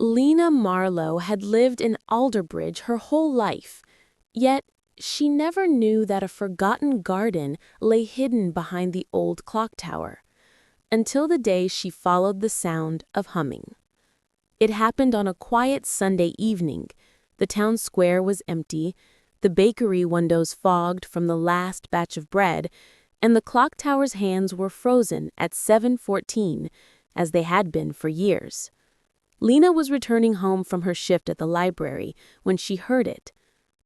Lena Marlowe had lived in Alderbridge her whole life, yet she never knew that a forgotten garden lay hidden behind the old clock tower, until the day she followed the sound of humming. It happened on a quiet Sunday evening. The town square was empty, the bakery windows fogged from the last batch of bread, and the clock tower's hands were frozen at 7:14, as they had been for years. Lena was returning home from her shift at the library when she heard it,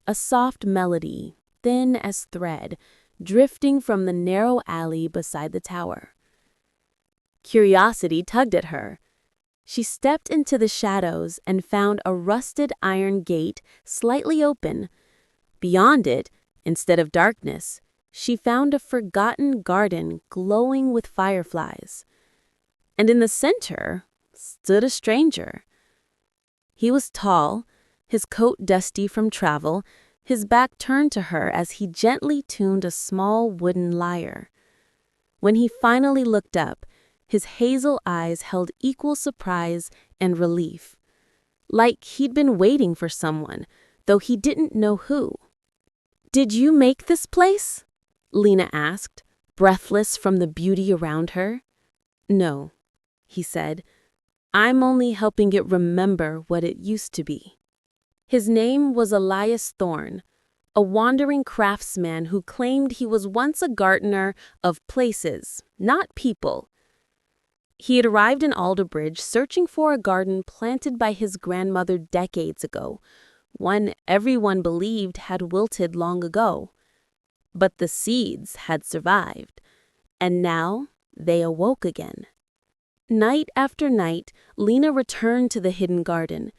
a soft melody, thin as thread, drifting from the narrow alley beside the tower. Curiosity tugged at her. She stepped into the shadows and found a rusted iron gate slightly open. Beyond it, instead of darkness, she found a forgotten garden glowing with fireflies. And in the center stood a stranger. He was tall, his coat dusty from travel, his back turned to her as he gently tuned a small wooden lyre. When he finally looked up, his hazel eyes held equal surprise and relief, like he'd been waiting for someone, though he didn't know who. "Did you make this place?" Lena asked, breathless from the beauty around her. "No," he said. "I'm only helping it remember what it used to be." His name was Elias Thorne, a wandering craftsman who claimed he was once a gardener of places, not people. He had arrived in Alderbridge searching for a garden planted by his grandmother decades ago, one everyone believed had wilted long ago. But the seeds had survived, and now they awoke again. Night after night, Lena returned to the hidden garden.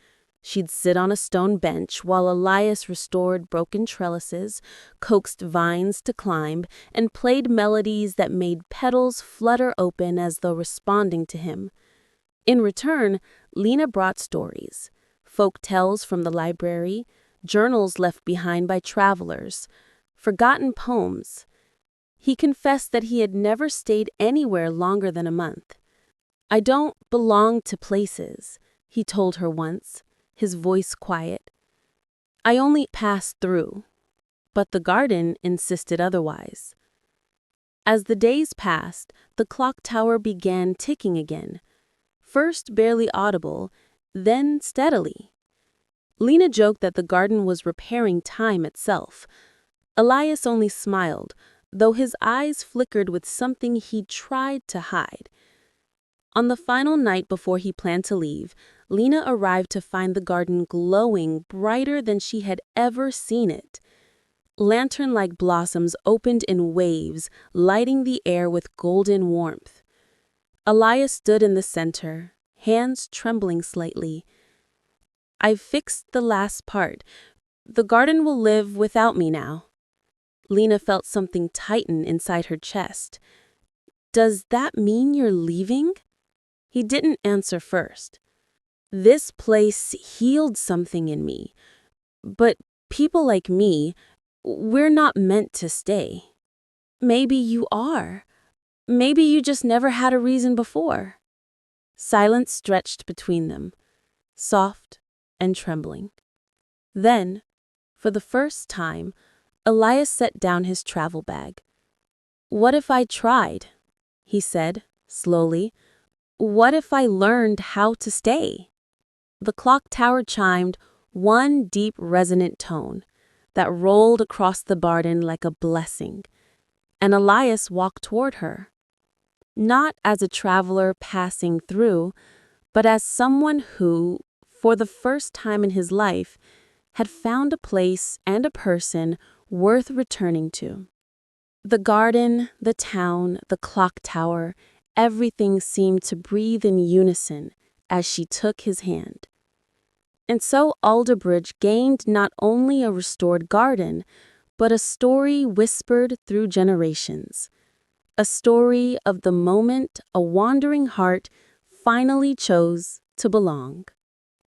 She'd sit on a stone bench while Elias restored broken trellises, coaxed vines to climb, and played melodies that made petals flutter open as though responding to him. In return, Lena brought stories, folk tales from the library, journals left behind by travelers, forgotten poems. He confessed that he had never stayed anywhere longer than a month. "I don't belong to places," he told her once, his voice quiet. "I only pass through." But the garden insisted otherwise. As the days passed, the clock tower began ticking again, first barely audible, then steadily. Lena joked that the garden was repairing time itself. Elias only smiled, though his eyes flickered with something he tried to hide. On the final night before he planned to leave, Lena arrived to find the garden glowing brighter than she had ever seen it. Lantern-like blossoms opened in waves, lighting the air with golden warmth. Elias stood in the center, hands trembling slightly. "I've fixed the last part. The garden will live without me now." Lena felt something tighten inside her chest. "Does that mean you're leaving?" He didn't answer first. "This place healed something in me. But people like me, we're not meant to stay." "Maybe you are. Maybe you just never had a reason before." Silence stretched between them, soft and trembling. Then, for the first time, Elias set down his travel bag. "What if I tried?" he said, slowly. "What if I learned how to stay?" The clock tower chimed, one deep resonant tone that rolled across the garden like a blessing, and Elias walked toward her. Not as a traveler passing through, but as someone who, for the first time in his life, had found a place and a person worth returning to. The garden, the town, the clock tower, everything seemed to breathe in unison as she took his hand. And so Alderbridge gained not only a restored garden, but a story whispered through generations. A story of the moment a wandering heart finally chose to belong.